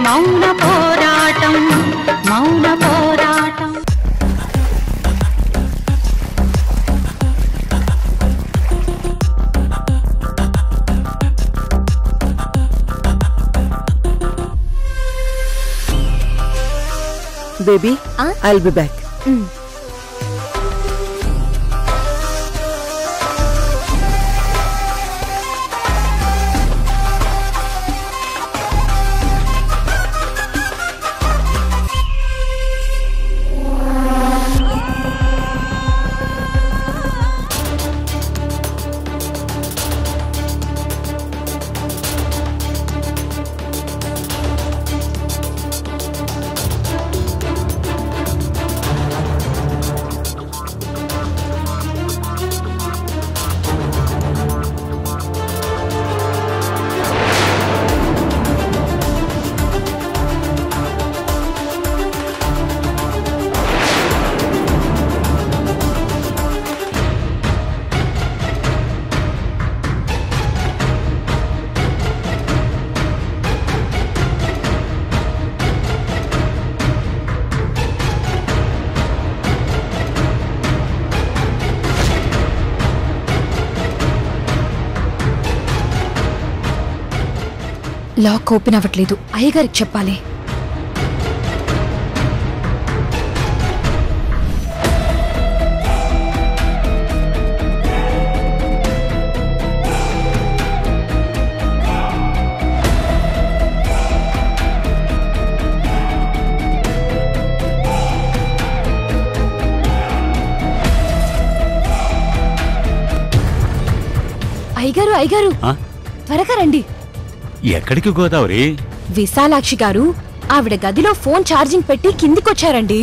మౌన పోరాటం మౌన పోరాటం. Baby, I'll be back. Lock open అవ్వట్లేదు. అయ్యగారికి చెప్పాలి. అయ్యగారు అయ్యగారు త్వరగా రండి. ఎక్కడికి గోదావరి? విశాలాక్షి గారు ఆవిడ గదిలో ఫోన్ ఛార్జింగ్ పెట్టి కిందికొచ్చారండి.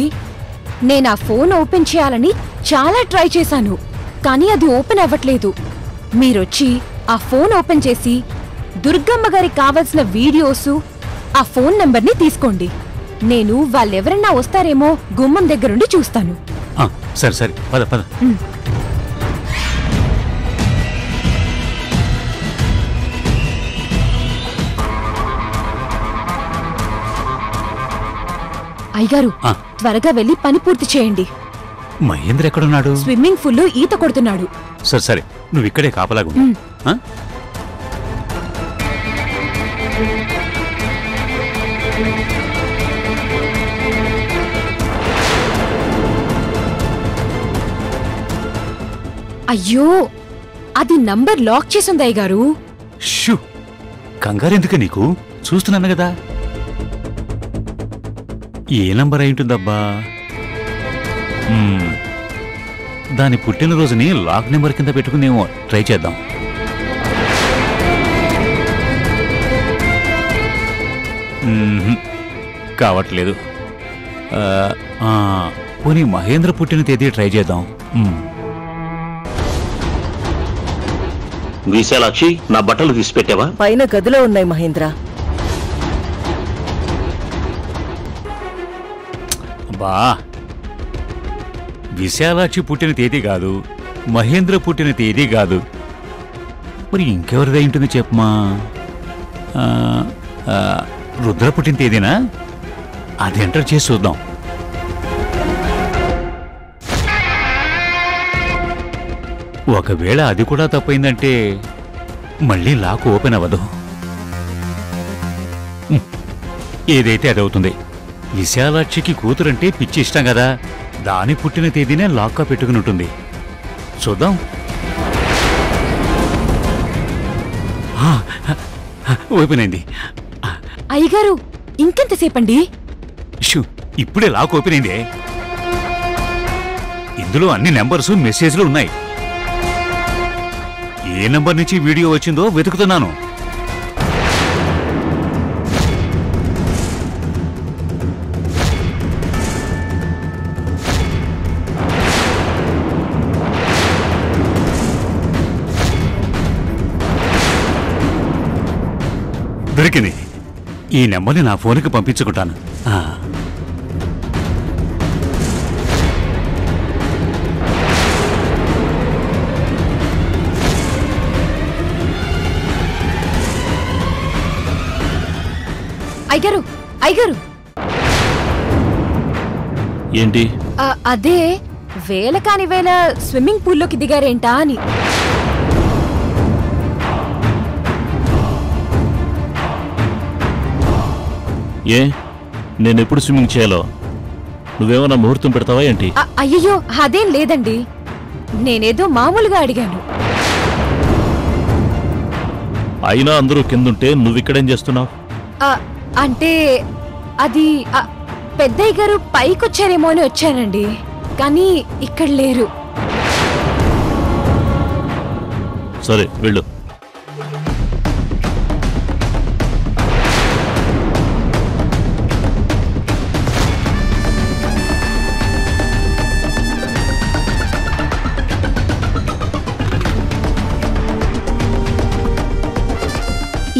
నేనా ఫోన్ ఓపెన్ చేయాలని చాలా ట్రై చేశాను, కానీ అది ఓపెన్ అవ్వట్లేదు. మీరొచ్చి ఆ ఫోన్ ఓపెన్ చేసి దుర్గమ్మ గారికి కావలసిన వీడియోసు, ఆ ఫోన్ నంబర్ని తీసుకోండి. నేను వాళ్ళెవరన్నా వస్తారేమో గుమ్మం దగ్గరుండి చూస్తాను. సరే సరే, పద పద. అయ్యగారు త్వరగా వెళ్ళి పని పూర్తి చేయండి. మహేంద్ర ఎక్కడున్నాడు? స్విమ్మింగ్ పూల్లో ఈత కొడుతున్నాడు. సరే సరే, నువ్వు ఇక్కడే కాపలాగు. అయ్యో, అది నంబర్ లాక్ చేసింది అయ్యగారు. షూ, కంగారెందుకు నీకు? చూస్తున్నాను కదా. ఏ నంబర్ అయి ఉంటుందబ్బా? దాని పుట్టినరోజుని లాక్ నెంబర్ కింద పెట్టుకునేమో ట్రై చేద్దాం. కావట్లేదు. పోనీ మహేంద్ర పుట్టిన తేదీ ట్రై చేద్దాం. విశాలాక్షి, నా బట్టలు తీసి పెట్టావా? పైన గదిలో ఉన్నాయి మహేంద్ర. బా, విశాలాక్షి పుట్టిన తేదీ కాదు, మహేంద్ర పుట్టిన తేదీ కాదు, మరి ఇంకెవరిదై ఉంటుంది చెప్పమా? రుద్ర పుట్టిన తేదీనా? అది ఎంటర్ చేసి చూద్దాం. ఒకవేళ అది కూడా తప్పైందంటే మళ్ళీ లాక్ ఓపెన్ అవ్వదు. ఏదైతే అదవుతుంది. విశాలాక్షికి కూతురంటే పిచ్చి ఇష్టం కదా, దాని పుట్టిన తేదీనే లాక్గా పెట్టుకుని ఉంటుంది. చూద్దాం. ఓపెన్ అయింది. అయ్యగారు, ఇంకెంతసేపండి? షూ, ఇప్పుడే లాక్ ఓపెన్ అయిందే. ఇందులో అన్ని నెంబర్స్, మెసేజ్లు ఉన్నాయి. ఏ నెంబర్ నుంచి వీడియో వచ్చిందో వెతుకుతున్నాను. దొరికింది. ఈ నెంబర్ని నా ఫోన్కి పంపించుకుంటాను. అయ్యగారు, అయ్యగారు ఏంటి? అదే వేళ కాని వేళ స్విమ్మింగ్ పూల్లోకి దిగారేంటా అని. ఏ నేనెప్పుడు స్విమ్మింగ్ చేయాలో నువ్వేమన్నా ముహూర్తం పెడతావా ఏంటి? అయ్యయ్యో అదేం లేదండి, నేనేదో మామూలుగా అడిగాను. అయినా అందరూ కిందుంటే నువ్విక్కడేం చేస్తున్నావు? అంటే అది పెద్దయ్య గారు పైకొచ్చారేమో అని వచ్చానండి, కానీ ఇక్కడ లేరు. సరే వెళ్ళు.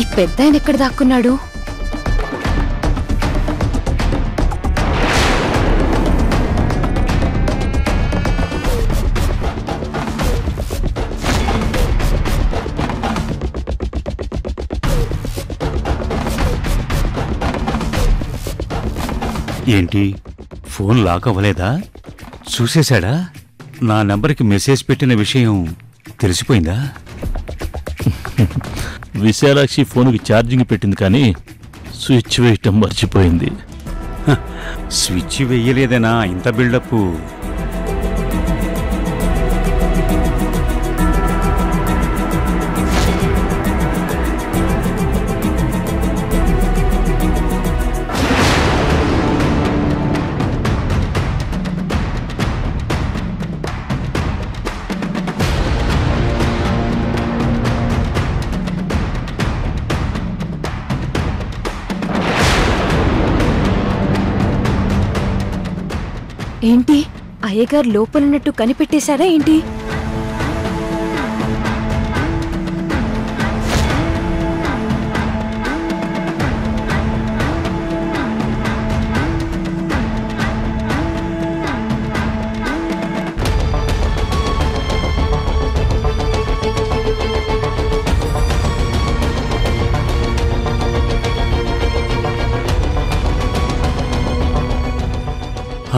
ఈ పెద్దాయన ఎక్కడ దాక్కున్నాడు? ఏంటి ఫోన్ లాక్ అవ్వలేదా? చూసేశాడా? నా నంబర్కి మెసేజ్ పెట్టిన విషయం తెలిసిపోయిందా? విశాలాక్షి ఫోన్కి ఛార్జింగ్ పెట్టింది కానీ స్విచ్ వేయటం మర్చిపోయింది. స్విచ్ వెయ్యలేదనా ఇంత బిల్డప్? ఏంటి అయ్యగారు లోపలున్నట్టు కనిపెట్టేశారా ఏంటి?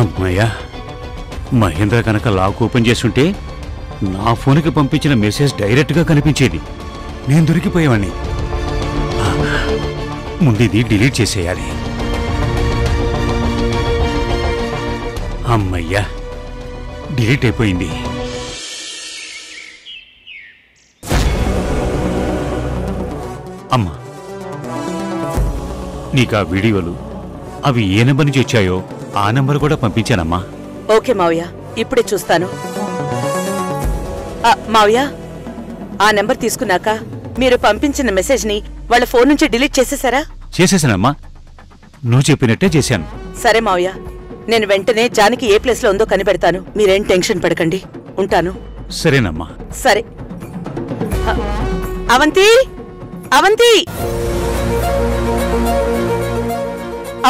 అమ్మయ్యా, మహేంద్ర కనుక లాక్ ఓపెన్ చేసుంటే నా ఫోన్కి పంపించిన మెసేజ్ డైరెక్ట్గా కనిపించేది. నేను దొరికిపోయేవాణ్ణి. ముందు డిలీట్ చేసేయాలి. అమ్మయ్యా, డిలీట్ అయిపోయింది. అమ్మా, నీకు ఆ వీడియోలు అవి ఏ నెంబర్ నుంచి వచ్చాయో ఆ నెంబర్ కూడా పంపించానమ్మా. ఓకే మావయ్య, ఇప్పుడే చూస్తాను. మావయ్య, ఆ నెంబర్ తీసుకున్నాక మీరు పంపించిన మెసేజ్ ని వాళ్ళ ఫోన్ నుంచి డిలీట్ చేసేసారా? చేసేసానమ్మా, నువ్వు చెప్పినట్టే చేశాను. సరే మావయ్య, నేను వెంటనే జానకి ఏ ప్లేస్ లో ఉందో కనిపెడతాను. మీరేం టెన్షన్ పడకండి. ఉంటాను. సరేనమ్మా. సరే. అవంతి, అవంతి,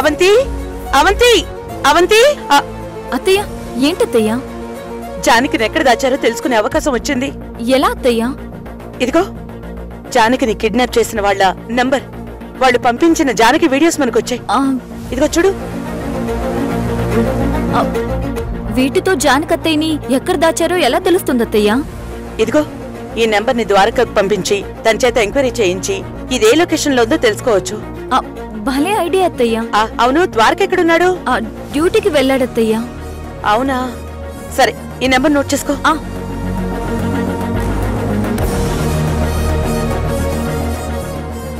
అవంతి, అవంతి, అవంతి. అత్తయ్య, ఏంటత్తయ్య? జానకిని ఎక్కడ దాచారో తెలుసుకునే అవకాశం వచ్చింది. ఎలా అత్తయ్య? ఇదిగో జానకిని కిడ్నాప్ చేసిన వాళ్ళ నంబర్, వాళ్ళు పంపించిన జానకి వీడియోస్ మనకొచ్చాయి. ఇదిగో చూడు. వీటితో జానకత్తయ్యని ఎక్కడ దాచారో ఎలా తెలుస్తుందత్తయ్య? ఇదిగో ఈ నెంబర్ ని ద్వారకకు పంపించి తన చేత ఎంక్వైరీ చేయించి ఇదే లొకేషన్ లో ఉందో తెలుసుకోవచ్చు. భలే ఐడియా అత్తయ్య. అవును, ద్వారక ఎక్కడున్నాడు? డ్యూటీకి వెళ్ళాడత్తయ్య. అవునా? సరే, ఈ నెంబర్ నోట్ చేసుకో.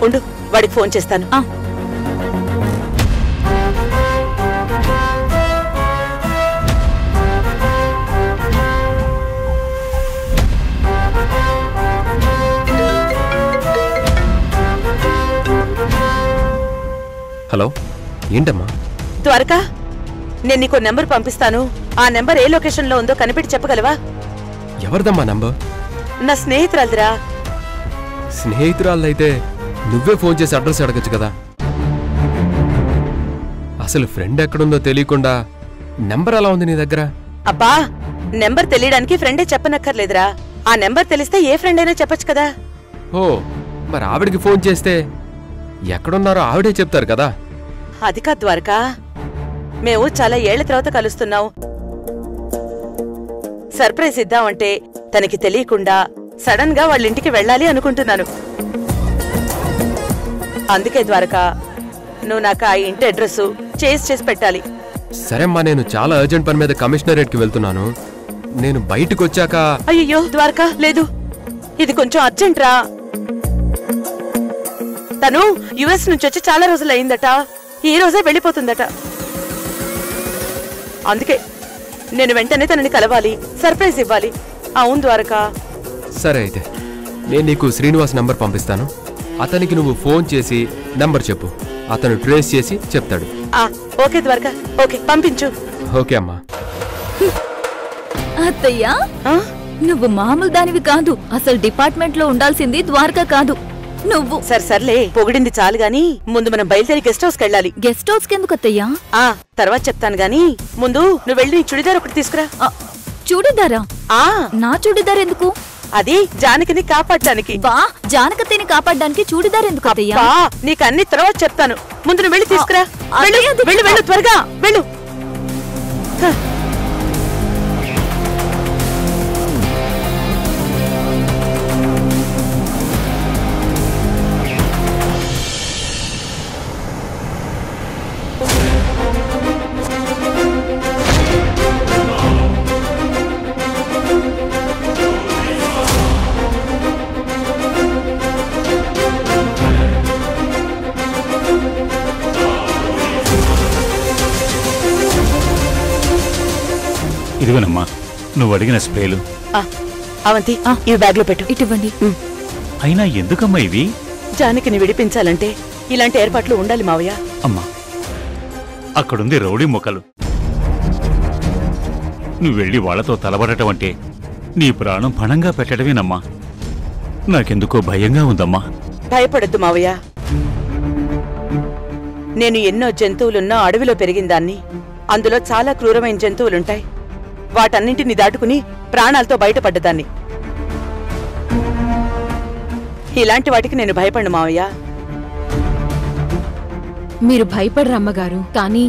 ఉండు, వాడికి ఫోన్ చేస్తాను. హలో, ఏంటమ్మా? ద్వారక, నేను నీకు నెంబర్ పంపిస్తాను. ఆ నెంబర్ ఏ లొకేషన్ లో ఉందో కనిపెట్టి చెప్పగలవా? ఎవరిదమ్మా నంబర్? నా స్నేహితురాలిదిరా. స్నేహితురాలైతే నువ్వే ఫోన్ చేసి అడ్రస్ అడగచ్చు కదా. అసలు ఫ్రెండ్ ఎక్కడుందో తెలియకుండా నెంబర్ ఎలా ఉంది నీ దగ్గర? అబ్బా, నెంబర్ తెలియడానికి ఫ్రెండే చెప్పనక్కర్లేదురా. ఆ నెంబర్ తెలిస్తే ఏ ఫ్రెండ్ అయినా చెప్పొచ్చు కదా. ఓ, మరి ఆవిడికి ఫోన్ చేస్తే ఎక్కడున్నారో ఆవిడే చెప్తారు కదా. అది కాదు ద్వారకా, మేము చాలా ఏళ్ల తర్వాత కలుస్తున్నాం. సర్ప్రైజ్ ఇద్దామంటే తనకి తెలియకుండా సడన్ గా వాళ్ళ ఇంటికి వెళ్ళాలి అనుకుంటున్నాను. అందుకే ద్వారకా, నువ్వు నాకు ఆ ఇంటి అడ్రస్ చేసి పెట్టాలి. సరేమ్మా, నేను చాలా అర్జెంట్ పని మీద కమిషనరేట్కి వెళ్తున్నాను. నేను బయటకు వచ్చాక. అయ్యో ద్వారకా, లేదు, ఇది కొంచెం అర్జెంట్ రా. తను యుఎస్ నుంచి వచ్చి చాలా రోజులు అయిందట, ఈ రోజే వెళ్ళిపోతుందట. అందుకే నేను వెంటనే తనని కలవాలి, సర్ప్రైజ్ ఇవ్వాలి. అవును ద్వారకా. సరే అయితే నేను నీకు శ్రీనివాస్ నంబర్ పంపిస్తాను. అతనికి నువ్వు ఫోన్ చేసి నంబర్ చెప్పు, అతను ట్రేస్ చేసి చెప్తాడు. ఓకే ద్వారకా, ఓకే, పంపించు. ఓకే అమ్మా. అత్తయ్యా, నువ్వు మామూలు దానివి కాదు. అసలు డిపార్ట్మెంట్ లో ఉండాల్సింది ద్వారకా కాదు, నువ్వు. సర్లే, పొగిడింది చాలు గాని ముందు మనం బయలుదేరి గెస్ట్ హౌస్ కెళ్ళాలి. గెస్ట్ హౌస్ కెందుకు అత్తయ్యా? తర్వాత చెప్తాను గాని ముందు నువ్వు వెళ్ళి నీ చుడిదార్ ఒకటి తీసుకురా. చూడిదారా? నా చూడిదార్ ఎందుకు? అది జానకిని కాపాడటానికి. బా, జానకత్తని కాపాడడానికి చూడిదార్ ఎందుకు అత్తయ్యా? నీకు అన్ని తర్వాత చెప్తాను, ముందు నువ్వు వెళ్ళి తీసుకురా. వెళ్ళు త్వరగా వెళ్ళు. ఇదిగోనమ్మా నువ్వు అడిగిన స్ప్రేలు. అవంతి, ఇవి బ్యాగ్ లో పెట్టు. ఇటువంటి. అయినా ఎందుకమ్మా ఇవి? జానకిని విడిపించాలంటే ఇలాంటి ఏర్పాట్లు ఉండాలి మావయ్య. అమ్మా, అక్కడుంది రౌడీ మొక్కలు. నువ్వు వెళ్ళి వాళ్లతో తలబడటం అంటే నీ ప్రాణం పణంగా పెట్టడమేనమ్మా. నాకెందుకో భయంగా ఉందమ్మా. భయపడద్దు మావయ్య. నేను ఎన్నో జంతువులున్న అడవిలో పెరిగిందాన్ని. అందులో చాలా క్రూరమైన జంతువులుంటాయి. వాటన్నింటినీ దాటుకుని ప్రాణాలతో బయటపడ్డదాన్ని. ఇలాంటి వాటికి నేను భయపడ్ను మావయ్య. మీరు భయపడరు అమ్మగారు, కానీ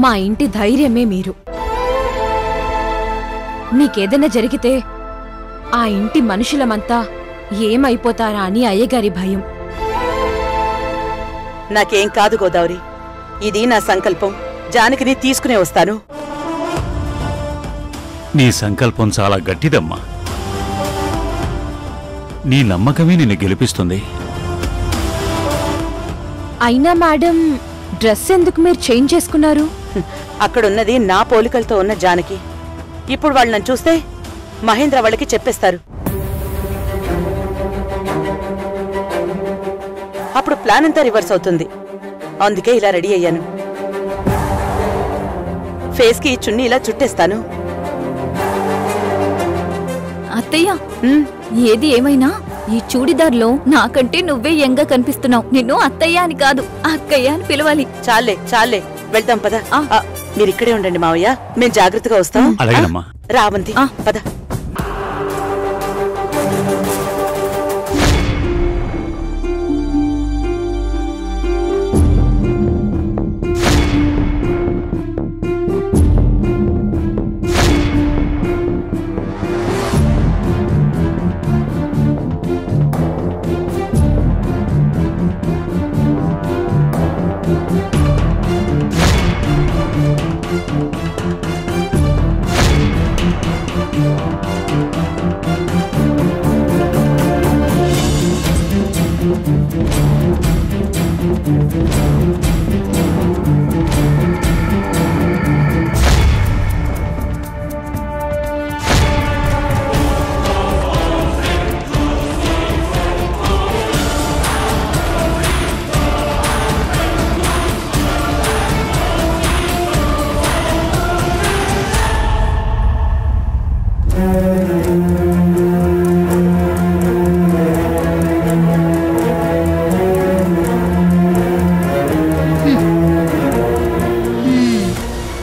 మా ఇంటి ధైర్యమే మీరు. మీకేదైనా జరిగితే ఆ ఇంటి మనుషులమంతా ఏమైపోతారా అని అయ్యగారి భయం. నాకేం కాదు గోదావరి, ఇది నా సంకల్పం. జానకిని తీసుకునే వస్తాను. నీ సంకల్పం చాలా గట్టిదమ్మా. నీ నమ్మకమే నిన్ను గెలిపిస్తుంది. అయినా మేడం, డ్రెస్ ఎందుకు మీరు చేంజ్ చేసుకున్నారు? అక్కడున్నది నా పోలికలతో ఉన్న జానకి. ఇప్పుడు వాళ్ళు నన్ను చూస్తే మహేంద్ర వాళ్ళకి చెప్పేస్తారు. అప్పుడు ప్లాన్ అంతా రివర్స్ అవుతుంది. అందుకే ఇలా రెడీ అయ్యాను. ఫేస్ కి చున్నీ ఇలా చుట్టేస్తాను. అత్తయ్య, ఏది ఏమైనా ఈ చూడిదార్లో నాకంటే నువ్వే యంగా కనిపిస్తున్నావు. నిన్ను అత్తయ్య అని కాదు, అక్కయ్య అని పిలవాలి. చాలే వెళ్దాం పద. మీరిక్కడే ఉండండి మావయ్య, మేము జాగ్రత్తగా వస్తాం. అలాగేనమ్మా. రావంతి, పద.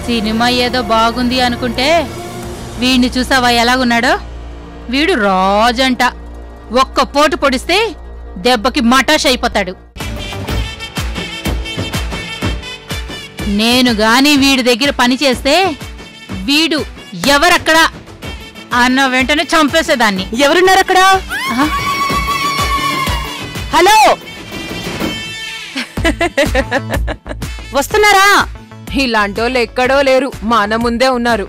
సినిమా ఏదో బాగుంది అనుకుంటే వీడిని చూసావా ఎలాగున్నాడో? వీడు రాజంట. ఒక్క పోటు పొడిస్తే దెబ్బకి మటాష్ అయిపోతాడు. నేను గాని వీడి దగ్గర పని చేస్తే వీడు ఎవరక్కడా అన్న వెంటనే చంపేసేదాన్ని. ఎవరున్నారక్కడ? హలో, వస్తున్నారా? ఇలాంటోళ్ళు ఎక్కడో లేరు, మన ముందే ఉన్నారు.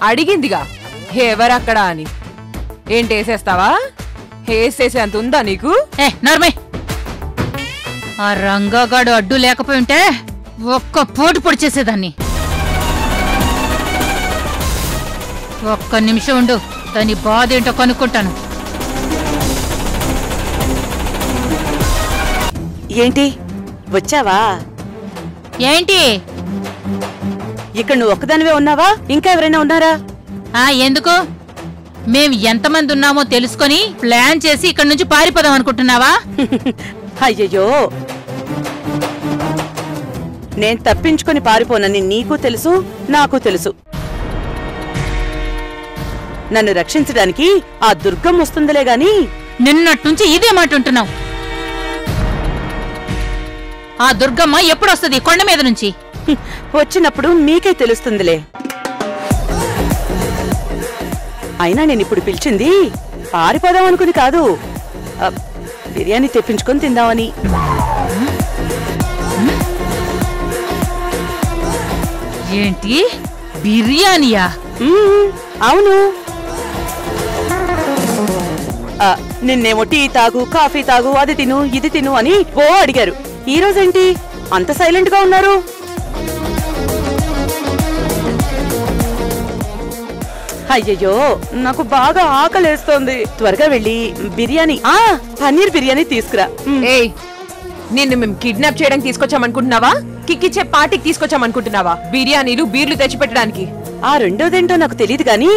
అడిగిందిగా ఎవరక్కడా అని. ఏంటేసేస్తావా? వేసేసే అంత ఉందా నీకు? నర్మే, ఆ రంగగాడు అడ్డు లేకపోయి ఉంటే ఒక్క పోటు పొడిచేసేదాన్ని. ఒక్క నిమిషం ఉండు, దాని బాధ ఏంటో కనుక్కుంటాను. ఏంటి వచ్చావా? ఏంటి ఇక్కడ నువ్వు ఒక్కదానివే ఉన్నావా? ఇంకా ఎవరైనా ఉన్నారా? ఎందుకు? మేం ఎంతమంది ఉన్నామో తెలుసుకొని ప్లాన్ చేసి ఇక్కడి నుంచి పారిపోదాం అనుకుంటున్నావా? అయ్యయ్యో, నేను తప్పించుకొని పారిపోనని నీకు తెలుసు, నాకు తెలుసు. నన్ను రక్షించడానికి ఆ దుర్గం వస్తుందిలే గాని. నిన్నట్నుంచి ఇదే మాట ఉంటున్నావు. ఆ దుర్గమ్మ ఎప్పుడొస్తుంది కొండ మీద నుంచి? వచ్చినప్పుడు మీకే తెలుస్తుందిలే. అయినా నేనిప్పుడు పిలిచింది పారిపోదాం అనుకుని కాదు, బిర్యానీ తెప్పించుకొని తిందామని. ఏంటి బిర్యానీయా? అవును. నిన్నేమో టీ తాగు, కాఫీ తాగు, అది తిను, ఇది తిను అని ఓ అడిగారు. ఈ రోజేంటి అంత సైలెంట్ గా ఉన్నారు? అయ్యయ్యో, నాకు బాగా ఆకలేస్తోంది. త్వరగా వెళ్ళి బిర్యానీ, పన్నీర్ బిర్యానీ తీసుకురా. ఏయ్, నిన్ను మేము కిడ్నాప్ చేయడానికి తీసుకొచ్చామనుకుంటున్నావా? కిక్కిచ్చే పార్టీకి తీసుకొచ్చామనుకుంటున్నావా? బిర్యానీలు, బీర్లు తెచ్చిపెట్టడానికి. ఆ రెండోదేంటో నాకు తెలియదు గాని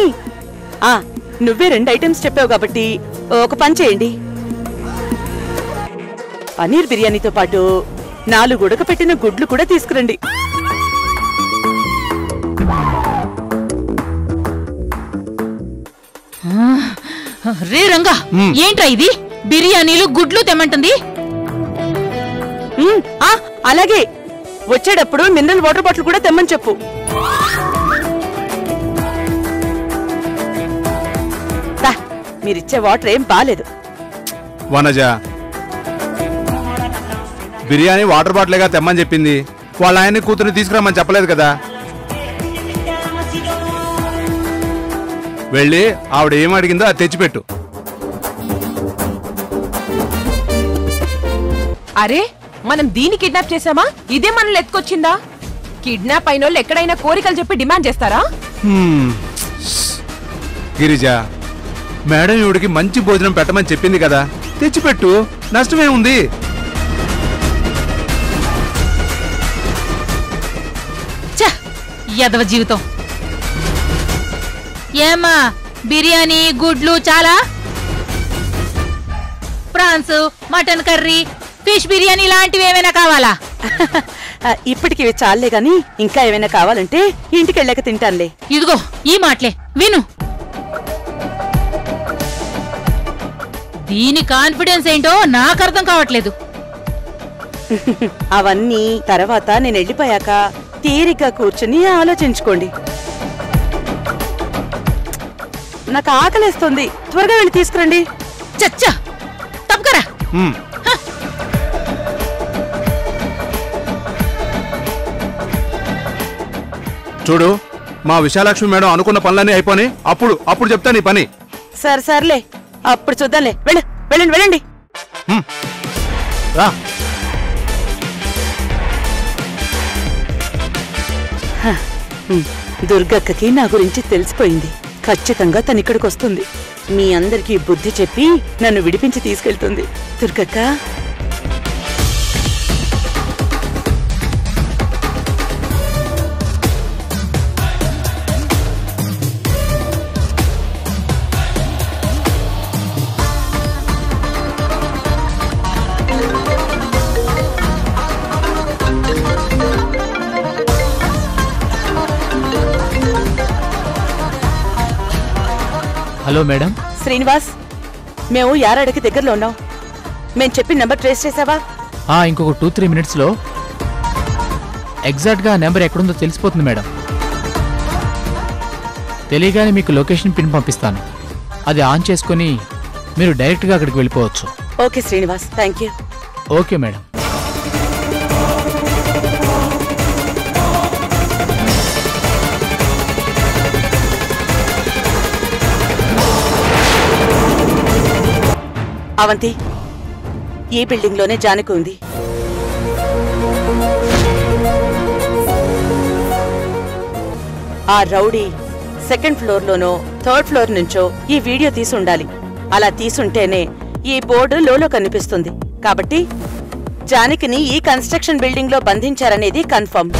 నువ్వే 2 ఐటమ్స్ చెప్పావు కాబట్టి ఒక పని చేయండి. పన్నీర్ బిర్యానీతో పాటు 4 ఉడకపెట్టిన గుడ్లు కూడా తీసుకురండి. రే రంగా, ఏంట్రా ఇది? బిర్యానీలు, గుడ్లు తెమ్మంటుంది. అలాగే వచ్చేటప్పుడు మినరల్ వాటర్ బాటిల్ కూడా తెమ్మని చెప్పు. మీరిచ్చే వాటర్ ఏం బాలేదు. వనజ, బిర్యానీ వాటర్ బాటిల్గా తెమ్మని చెప్పింది. వాళ్ళ ఆయన్ని కూతుర్ని తీసుకురమ్మని చెప్పలేదు కదా. వెళ్ళి ఆవిడ ఏం అడిగిందో అది తెచ్చిపెట్టు. అరే, మనం దీన్ని కిడ్నాప్ చేసామా? ఇదే మనల్ని ఎత్తుకొచ్చిందా? కిడ్నాప్ అయిన వాళ్ళు ఎక్కడైనా కోరికలు చెప్పి డిమాండ్ చేస్తారా? గిరిజ, మేడం ఈవిడికి మంచి భోజనం పెట్టమని చెప్పింది కదా, తెచ్చిపెట్టు. నష్టమే ఉంది. యదవ జీవితం. ఏమ్మా, బిర్యానీ, గుడ్లు చాలా? Prawns, mutton curry, fish biryani లాంటివి ఏమైనా కావాలా? ఇప్పటికి ఇవి చాలే గాని ఇంకా ఏమైనా కావాలంటే ఇంటికి వెళ్ళాక తింటానులే. ఇదిగో ఈ మాటలే విను. దీని కాన్ఫిడెన్స్ ఏంటో నాకు అర్థం కావట్లేదు. అవన్నీ తర్వాత నేను వెళ్ళిపోయాక తీరిగ్గా కూర్చుని ఆలోచించుకోండి. నాకు ఆకలేస్తుంది, త్వరగా వెళ్ళి తీసుకురండి. చచ్చా, తప్పకరా. చూడు, మా విశాలక్ష్మి మేడం అనుకున్న పనులన్నీ అయిపోయి అప్పుడు చెప్తా నీ పని. సర్లే, అప్పుడు చూద్దాంలే. వెళ్ళండి వెళ్ళండి. రా. దుర్గక్కకి నా గురించి తెలిసిపోయింది. ఖచ్చితంగా తను ఇక్కడికి వస్తుంది. మీ అందరికీ బుద్ధి చెప్పి నన్ను విడిపించి తీసుకెళ్తుంది. దుర్గక్క, హలో మేడం. శ్రీనివాస్, మేము యారాడకి దగ్గరలో ఉన్నాం. మేము చెప్పిన నెంబర్ ట్రేస్ చేసావా? ఇంకొక 2-3 మినిట్స్లో ఎగ్జాక్ట్గా ఆ నెంబర్ ఎక్కడుందో తెలిసిపోతుంది మేడం. తెలియగానే మీకు లొకేషన్ పిన్ పంపిస్తాను. అది ఆన్ చేసుకుని మీరు డైరెక్ట్గా అక్కడికి వెళ్ళిపోవచ్చు. Okay Srinivas, thank you. Okay madam. Avanti, ఈ బిల్డింగ్ లోనే జానకి ఉంది. ఆ రౌడీ సెకండ్ ఫ్లోర్ లోనో థర్డ్ ఫ్లోర్ నుంచో ఈ వీడియో తీసుండాలి. అలా తీసుంటేనే ఈ బోర్డు లోలో కనిపిస్తుంది. కాబట్టి జానకిని ఈ కన్స్ట్రక్షన్ బిల్డింగ్ లో బంధించారనేది కన్ఫర్మ్.